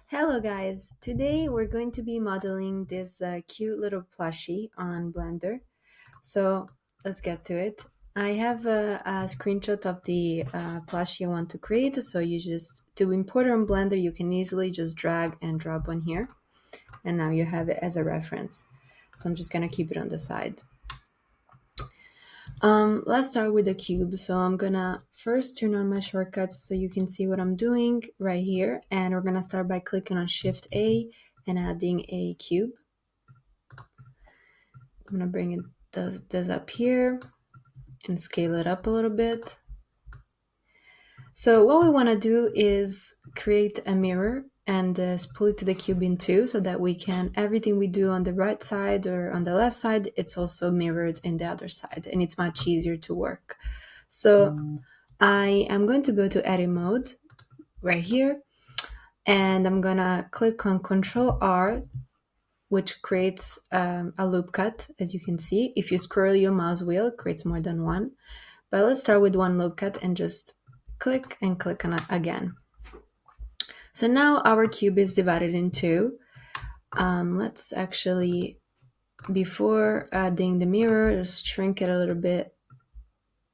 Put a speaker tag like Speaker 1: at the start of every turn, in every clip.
Speaker 1: Hello guys! Today we're going to be modeling this cute little plushie on Blender. So let's get to it. I have a screenshot of the plushie I want to create. So you just, to import it on Blender, you can easily just drag and drop on here. And now you have it as a reference. So I'm just gonna keep it on the side. Let's start with the cube. So I'm gonna first turn on my shortcuts so you can see what I'm doing right here. And we're gonna start by clicking on Shift A and adding a cube. I'm gonna bring this up here and scale it up a little bit. So what we wanna do is create a mirror and split the cube in two so that we can, everything we do on the right side or on the left side, it's also mirrored in the other side and it's much easier to work. So I am going to go to edit mode right here and I'm gonna click on Control R, which creates a loop cut, as you can see. If you scroll your mouse wheel, it creates more than one. But let's start with one loop cut and just click and click on it again. So now our cube is divided in two. Let's actually, before adding the mirror, just shrink it a little bit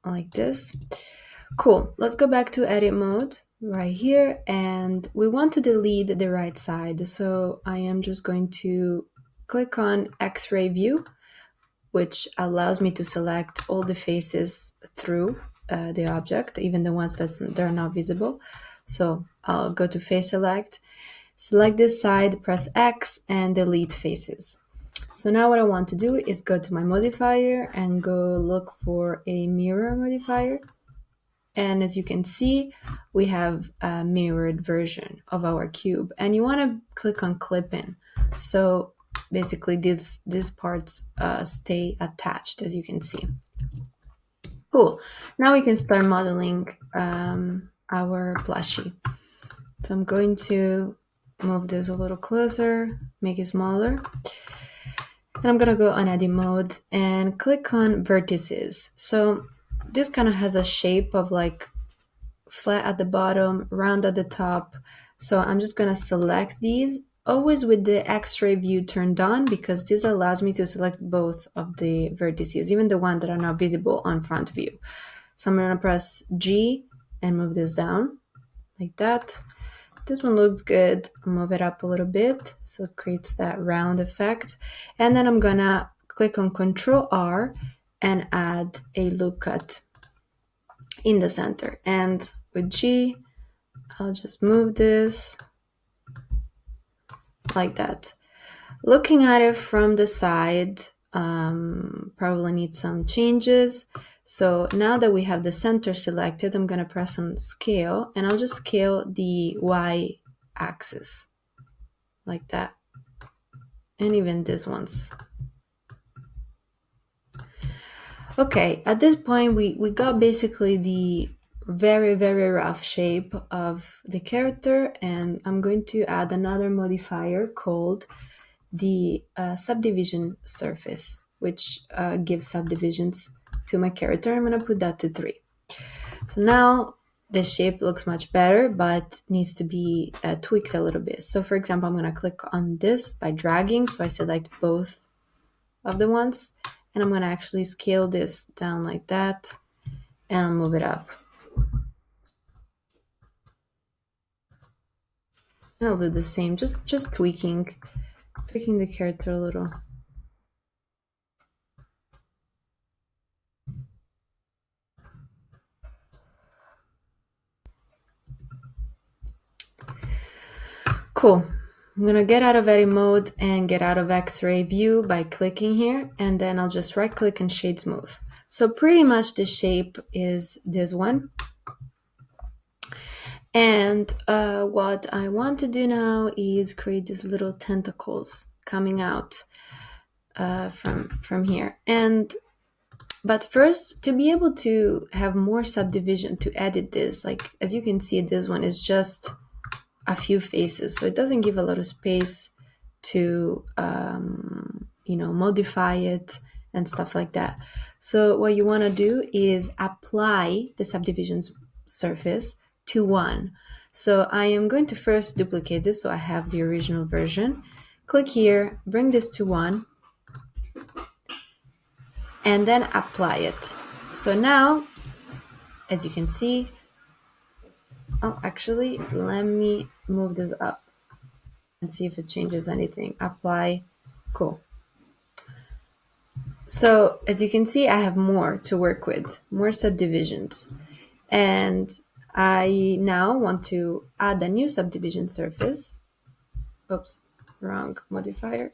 Speaker 1: like this. Cool. Let's go back to edit mode right here, and we want to delete the right side. So I am just going to click on X-ray view, which allows me to select all the faces through the object, even the ones that are not visible. So I'll go to face select this side, press X and delete faces. So now what I want to do is go to my modifier and go look for a mirror modifier. And as you can see, we have a mirrored version of our cube. And you want to click on clip in. So basically these parts stay attached, as you can see. Cool. Now we can start modeling our plushie. So I'm going to move this a little closer, make it smaller. And I'm gonna go on edit mode and click on vertices. So this kind of has a shape of like flat at the bottom, round at the top. So I'm just gonna select these, always with the X-ray view turned on, because this allows me to select both of the vertices, even the ones that are not visible on front view. So I'm gonna press G and move this down like that. This one looks good. I'll move it up a little bit so it creates that round effect. And then I'm gonna click on Control R and add a loop cut in the center. And with G, I'll just move this like that. Looking at it from the side, probably need some changes. So now that we have the center selected, I'm gonna press on scale and I'll just scale the Y axis like that. And even this one's. Okay, at this point we got basically the very, very rough shape of the character, and I'm going to add another modifier called the subdivision surface, which gives subdivisions to my character. I'm going to put that to 3. So now the shape looks much better, but needs to be tweaked a little bit. So for example, I'm going to click on this by dragging. So I select both of the ones, and I'm going to actually scale this down like that, and I'll move it up. And I'll do the same, just tweaking the character a little. Cool. I'm gonna get out of edit mode and get out of X-ray view by clicking here, and then I'll just right click and shade smooth. So pretty much the shape is this one. And what I want to do now is create these little tentacles coming out from here. But first, to be able to have more subdivision to edit this, like as you can see, this one is just a few faces, so it doesn't give a lot of space to modify it and stuff like that. So what you want to do is apply the subdivisions surface to 1. So I am going to first duplicate this so I have the original version. Click here, bring this to 1, and then apply it. So now, as you can see, oh, actually, let me move this up and see if it changes anything. Apply, cool. So as you can see, I have more to work with, more subdivisions. And I now want to add a new subdivision surface. Oops, wrong modifier.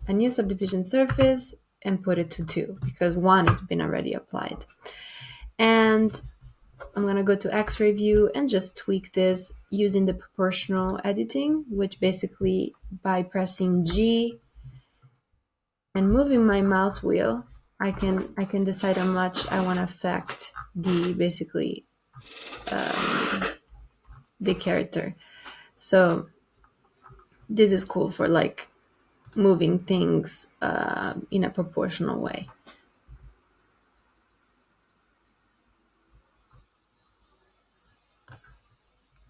Speaker 1: A new subdivision surface and put it to 2 because 1 has been already applied. And I'm going to go to X-ray view and just tweak this using the proportional editing, which basically by pressing G and moving my mouse wheel, I can decide how much I want to affect the basically the character. So this is cool for like moving things in a proportional way.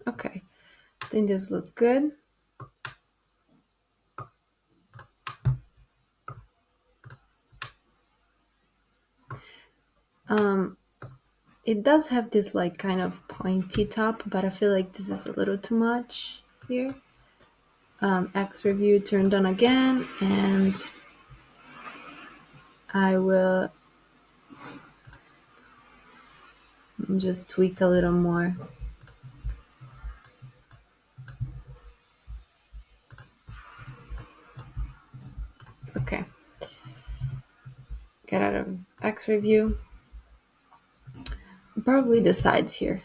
Speaker 1: Okay, I think this looks good. It does have this like kind of pointy top, but I feel like this is a little too much here. X review turned on again, and I will just tweak a little more. Okay. Get out of X review. Probably the sides here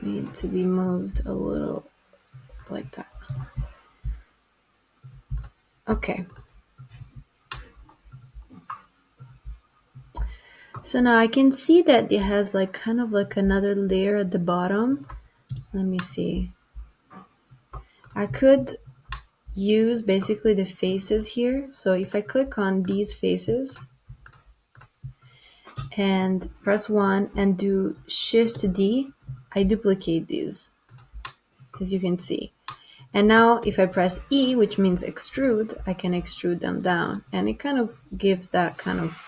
Speaker 1: need to be moved a little like that. Okay. So now I can see that it has like kind of like another layer at the bottom. Let me see. I could use basically the faces here. So if I click on these faces and press 1 and do Shift D, I duplicate these, as you can see. And now if I press E, which means extrude, I can extrude them down. And it kind of gives that kind of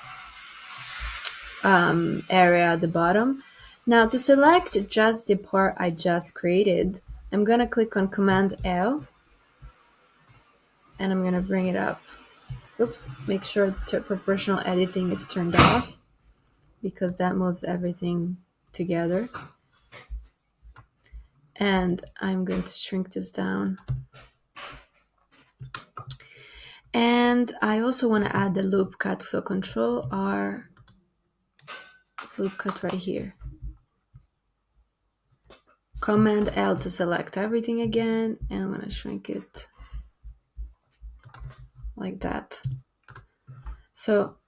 Speaker 1: area at the bottom. Now to select just the part I just created, I'm going to click on Command L and I'm going to bring it up. Oops, make sure proportional editing is turned off because that moves everything together. And I'm going to shrink this down. And I also want to add the loop cut, so Control R, loop cut right here. Command L to select everything again, and I'm going to shrink it like that. So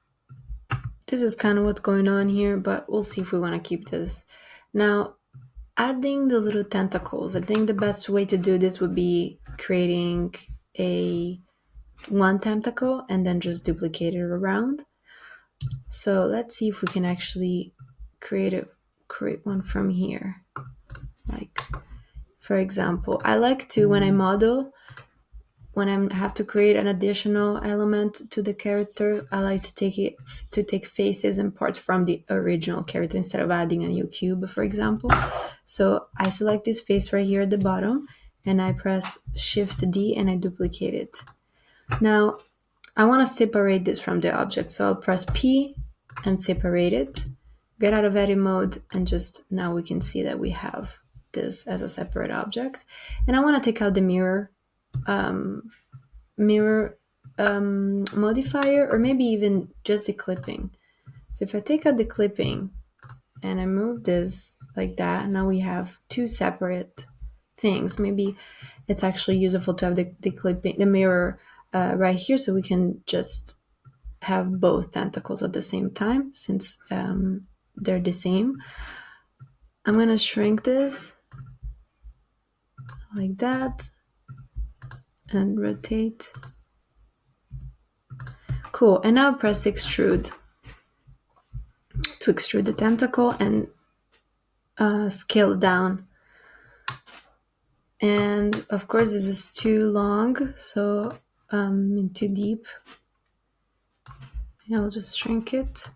Speaker 1: this is kind of what's going on here, but we'll see if we want to keep this. Now, adding the little tentacles, I think the best way to do this would be creating one tentacle and then just duplicate it around. So let's see if we can actually create one from here. Like, for example, I like to, when I model, when I have to create an additional element to the character, I like to take faces and parts from the original character instead of adding a new cube, for example. So I select this face right here at the bottom and I press Shift D and I duplicate it. Now I want to separate this from the object. So I'll press P and separate it, get out of edit mode, and just now we can see that we have this as a separate object. And I want to take out the mirror modifier, or maybe even just the clipping. So if I take out the clipping and I move this like that, now we have two separate things. Maybe it's actually useful to have the clipping, the mirror right here, so we can just have both tentacles at the same time, since they're the same. I'm gonna shrink this like that and rotate. Cool, and now press extrude to extrude the tentacle and scale down And of course this is too long, so too deep. I'll just shrink it.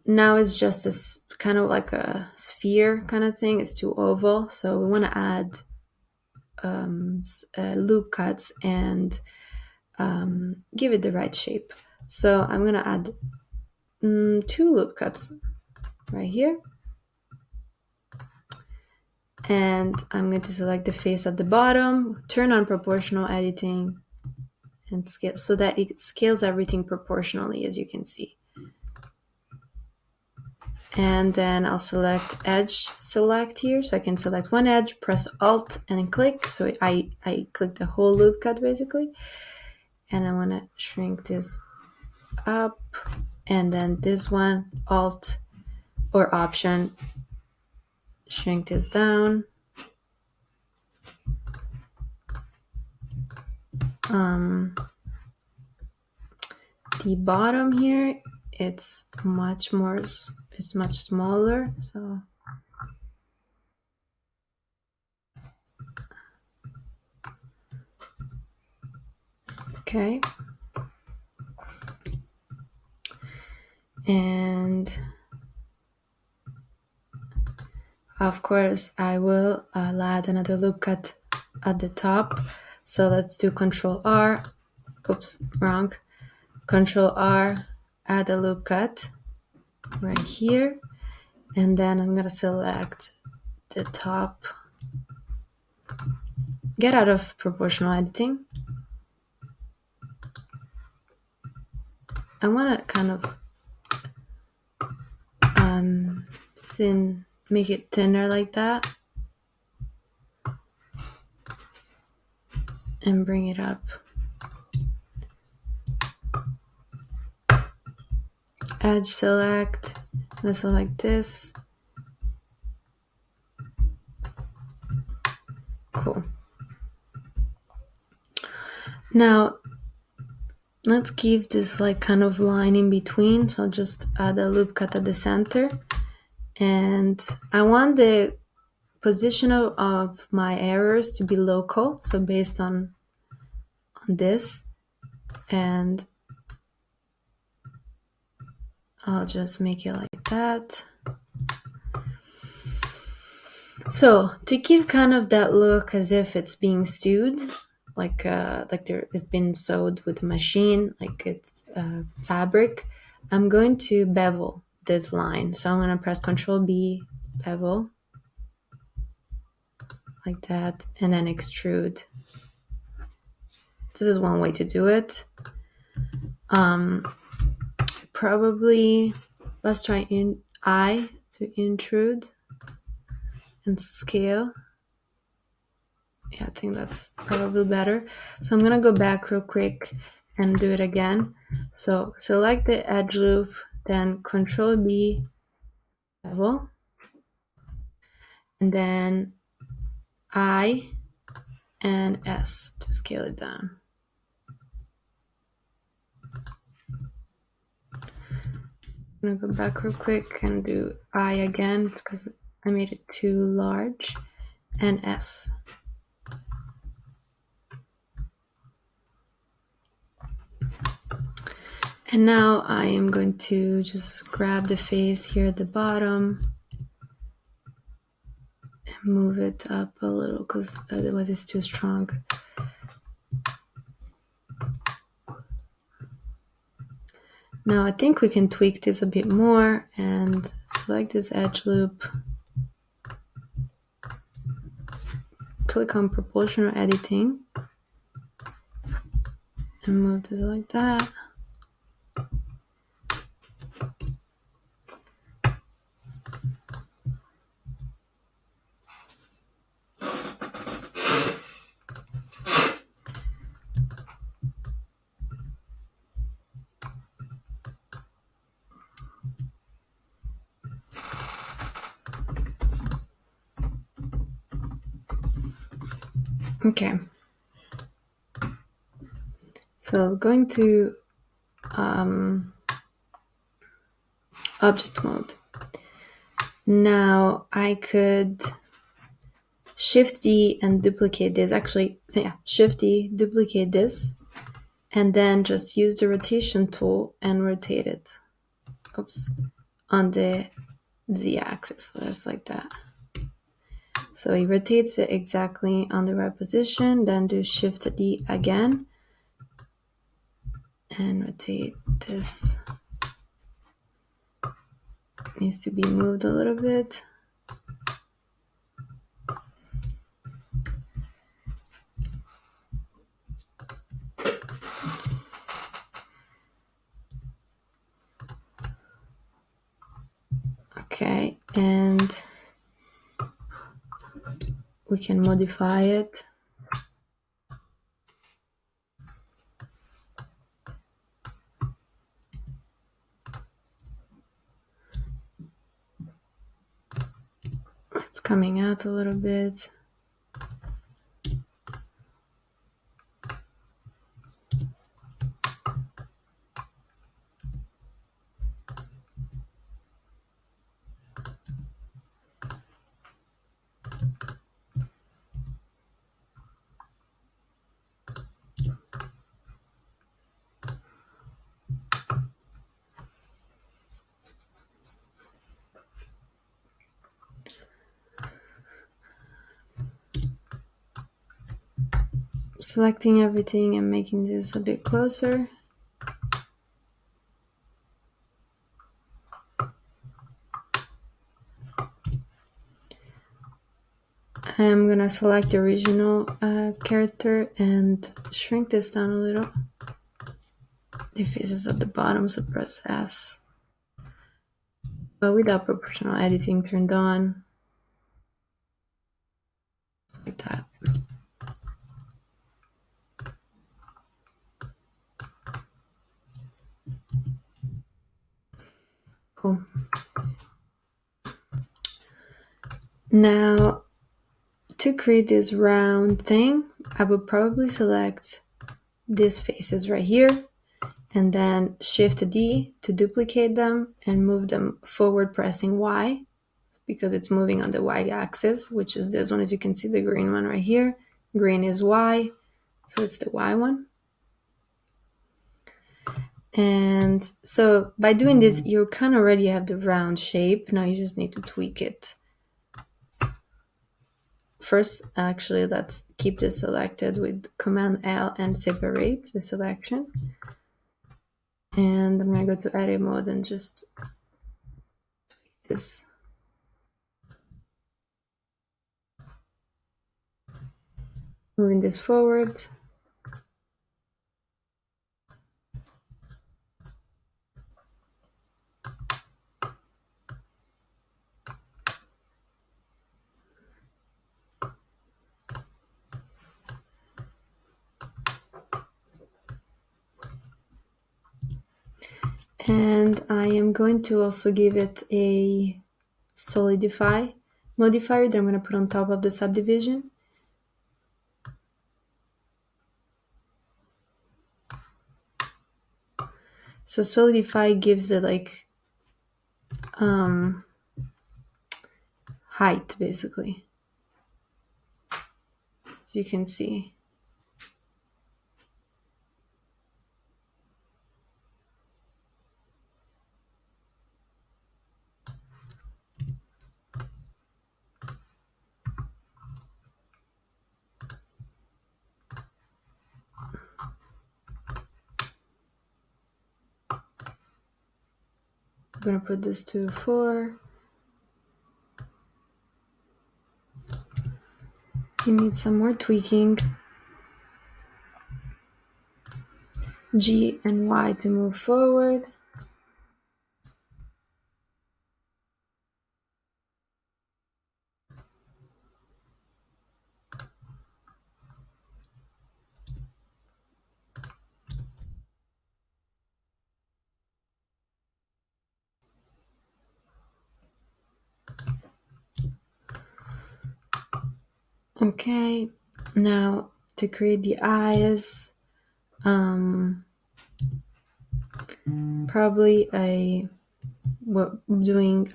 Speaker 1: Now it's just this kind of like a sphere kind of thing. It's too oval, so we want to add loop cuts and give it the right shape. So I'm gonna add 2 loop cuts right here, and I'm going to select the face at the bottom, turn on proportional editing, and scale so that it scales everything proportionally, as you can see. And then I'll select edge select here, so I can select one edge, press Alt and click. So I click the whole loop cut basically, and I want to shrink this up, and then this one, Alt or Option, shrink this down. The bottom here, it's much smaller, so okay. And of course I will add another loop cut at the top. So let's do Control R. Oops, wrong. Control R, add a loop cut right here, and then I'm gonna select the top. Get out of proportional editing. I want to kind of make it thinner like that, and bring it up. Edge select, I'm gonna select this. Cool. Now let's give this like kind of line in between. So I'll just add a loop cut at the center, and I want the position of my errors to be local, so based on this, and I'll just make it like that. So to give kind of that look as if it's being stewed, like it's been sewed with a machine, like it's fabric, I'm going to bevel this line. So I'm going to press Control B, bevel, like that, and then extrude. This is one way to do it. Probably let's try I to intrude and scale. Yeah, I think that's probably better. So I'm gonna go back real quick and do it again. So select the edge loop, then Control B, bevel, and then I and S to scale it down. I'm gonna go back real quick and do I again because I made it too large, and S. And now I am going to just grab the face here at the bottom and move it up a little because otherwise it's too strong. Now I think we can tweak this a bit more and select this edge loop. Click on proportional editing and move this like that. Okay. So going to object mode. Now I could Shift D and duplicate this. Actually, so yeah, Shift D, duplicate this, and then just use the rotation tool and rotate it. Oops, on the Z-axis, just like that. So he rotates it exactly on the right position. Then do Shift D again and rotate this. Needs to be moved a little bit. Okay, and we can modify it. It's coming out a little bit. Selecting everything and making this a bit closer. I'm gonna select the original character and shrink this down a little. The face is at the bottom, so press S. But without proportional editing turned on. Like that. Cool. Now, to create this round thing, I would probably select these faces right here and then Shift D to duplicate them and move them forward pressing Y because it's moving on the Y axis, which is this one. As you can see, the green one right here. Green is Y, so it's the Y one. And so by doing this, you kind of already have the round shape. Now you just need to tweak it. First, actually, let's keep this selected with Command L and separate the selection. And I'm going to go to edit mode and just tweak this. Moving this forward. And I am going to also give it a solidify modifier that I'm going to put on top of the subdivision. So solidify gives it like height, basically, as you can see. I'm going to put this to 4. You need some more tweaking. G and Y to move forward. Okay, now to create the eyes, probably a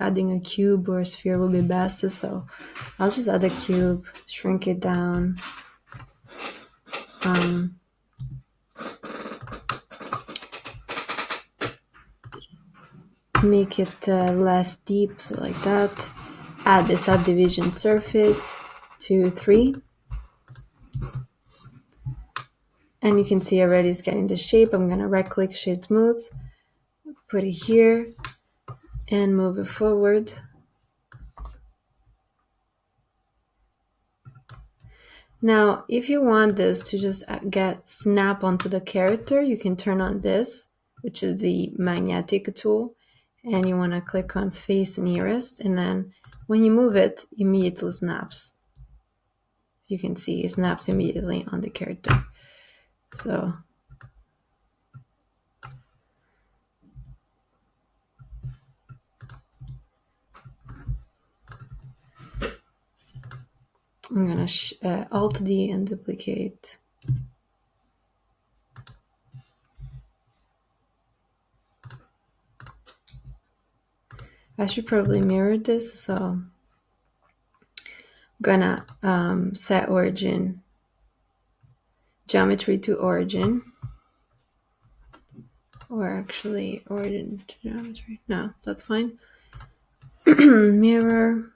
Speaker 1: adding a cube or a sphere will be best. So I'll just add a cube, shrink it down. Make it less deep, so like that. Add the subdivision surface to 3. And you can see already it's getting the shape. I'm going to right click, shade smooth, put it here, and move it forward. Now, if you want this to just snap onto the character, you can turn on this, which is the magnetic tool, and you want to click on face nearest, and then when you move it, immediately snaps. You can see it snaps immediately on the character. So I'm gonna Alt D and duplicate. I should probably mirror this, so I'm gonna set origin geometry to origin, or actually origin to geometry. No, that's fine. Mirror.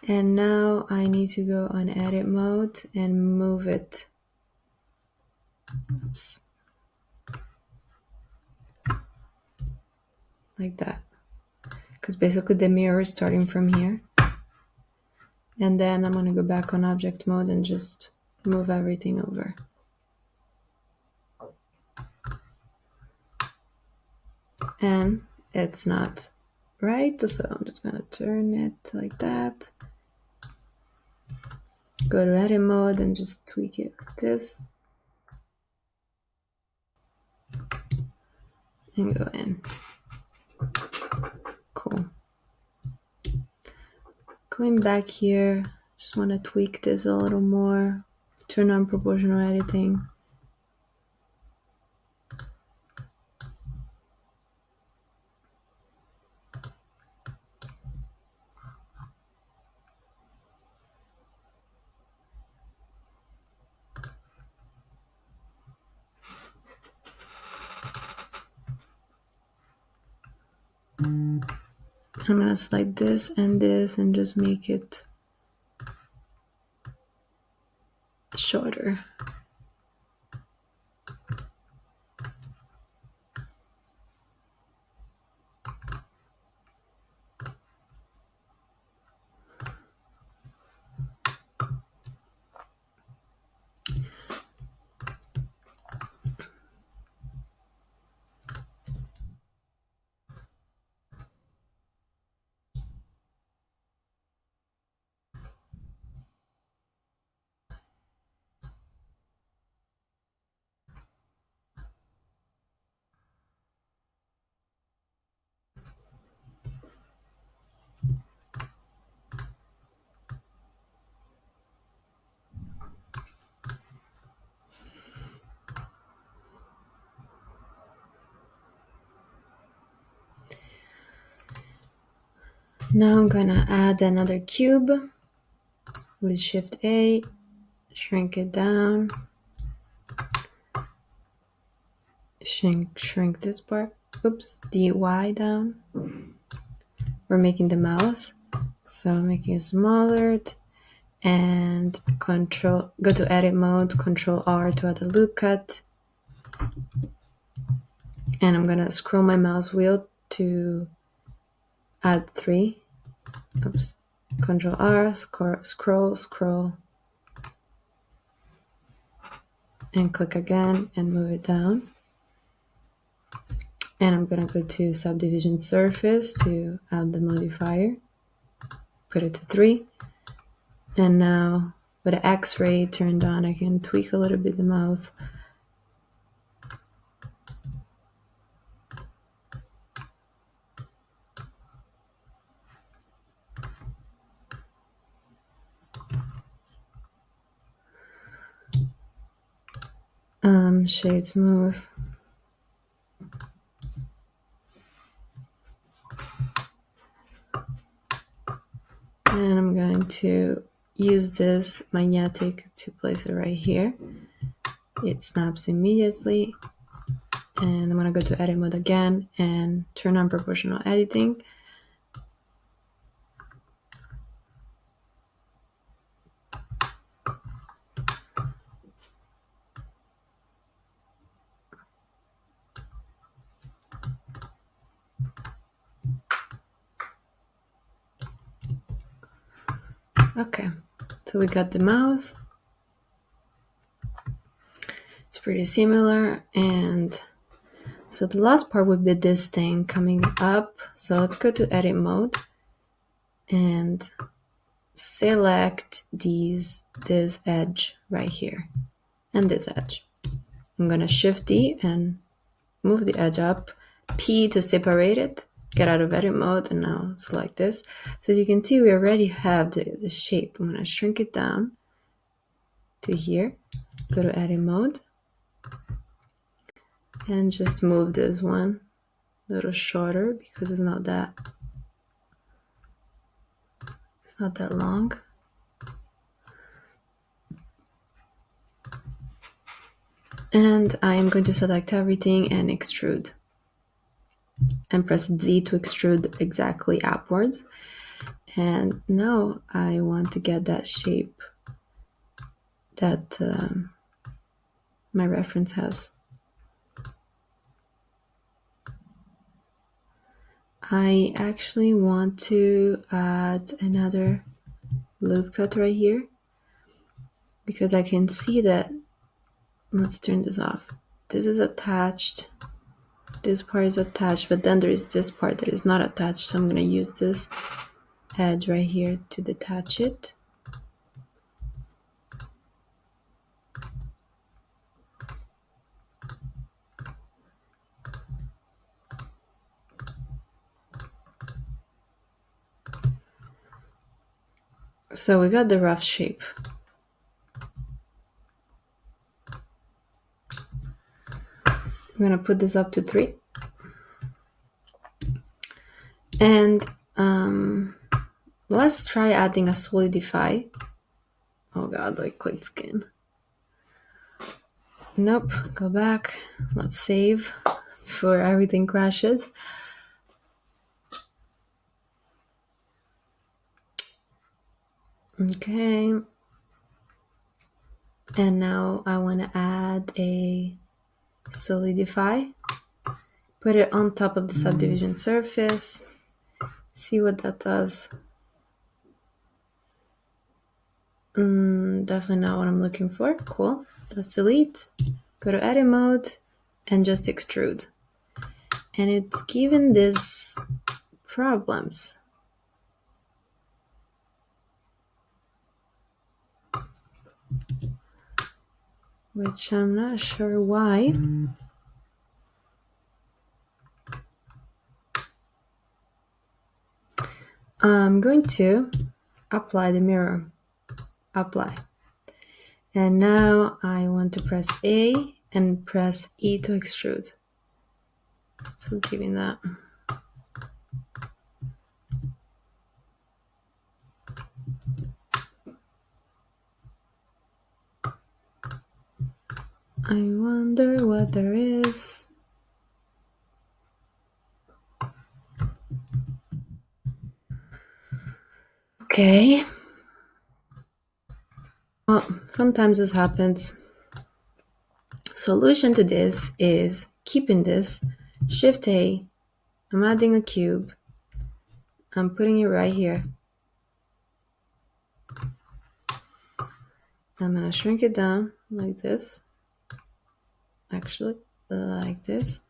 Speaker 1: And now I need to go on edit mode and move it. Oops. Like that. Because basically the mirror is starting from here. And then I'm going to go back on object mode and just move everything over. And it's not right, so I'm just going to turn it like that. Go to edit mode and just tweak it like this. And go in. Cool. Going back here, just want to tweak this a little more. Turn on proportional editing. I'm gonna select this and just make it shorter. Now I'm gonna add another cube with Shift A, shrink it down, shrink this part, oops, the Y down. We're making the mouth, so making it smaller, and go to edit mode, Control R to add a loop cut. And I'm gonna scroll my mouse wheel to add 3. Oops. Control R, scroll, and click again and move it down. And I'm gonna go to subdivision surface to add the modifier, put it to 3. And now with the X-ray turned on, I can tweak a little bit the mouth. Shade smooth. And I'm going to use this magnetic to place it right here. It snaps immediately. And I'm going to go to edit mode again and turn on proportional editing. Okay, so we got the mouth. It's pretty similar. And so the last part would be this thing coming up. So let's go to edit mode and select this edge right here and this edge. I'm gonna Shift D and move the edge up, P to separate it, get out of edit mode, and now select this. So as you can see, we already have the shape. I'm gonna shrink it down to here, go to edit mode, and just move this one a little shorter because it's not that long. And I am going to select everything and extrude. And press Z to extrude exactly upwards. And now I want to get that shape that my reference has. I actually want to add another loop cut right here because I can see that. Let's turn this off. This is attached. This part is attached, but then there is this part that is not attached. So I'm going to use this edge right here to detach it. So we got the rough shape. I'm going to put this up to 3. And let's try adding a solidify. Oh god, I clicked skin. Nope, go back. Let's save before everything crashes. Okay. And now I want to add a solidify. Put it on top of the subdivision surface. See what that does. Definitely not what I'm looking for. Cool. Let's delete. Go to edit mode and just extrude. And it's given this problems. Which I'm not sure why. I'm going to apply the mirror. Apply. And now I want to press A and press E to extrude. Still giving that. I wonder what there is. Okay. Well, sometimes this happens. Solution to this is keeping this. Shift A. I'm adding a cube. I'm putting it right here. I'm gonna shrink it down like this. Actually, like this.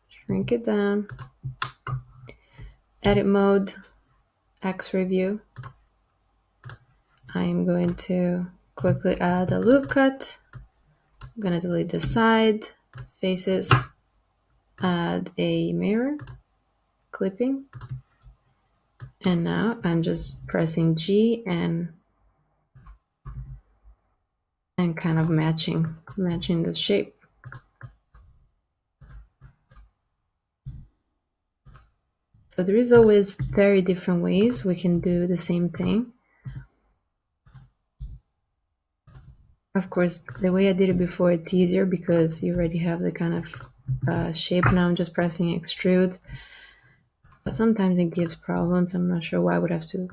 Speaker 1: Shrink it down. Edit mode. X-ray view. I'm going to quickly add a loop cut. I'm gonna delete the side faces. Add a mirror clipping. And now I'm just pressing G and kind of matching the shape. So there is always very different ways we can do the same thing. Of course, the way I did it before, it's easier because you already have the kind of shape. Now I'm just pressing extrude. But sometimes it gives problems. I'm not sure why I would have to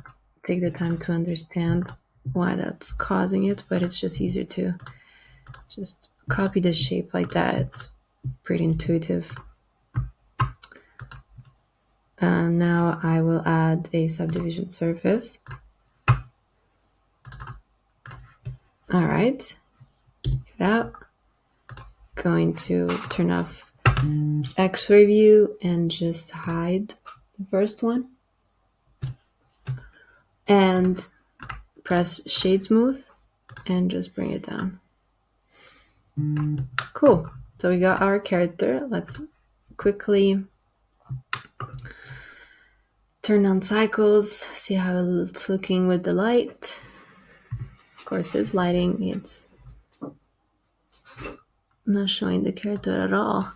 Speaker 1: take the time to understand why that's causing it, but it's just easier to just copy the shape like that. It's pretty intuitive. Now I will add a subdivision surface. All right, get out. Going to turn off X-ray view and just hide the first one. And press shade smooth and just bring it down. Cool. So we got our character. Let's quickly turn on cycles, see how it's looking with the light. Of course, this lighting, it's not showing the character at all.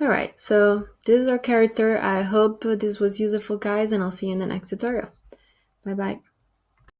Speaker 1: All right, so this is our character. I hope this was useful, guys, and I'll see you in the next tutorial. Bye-bye.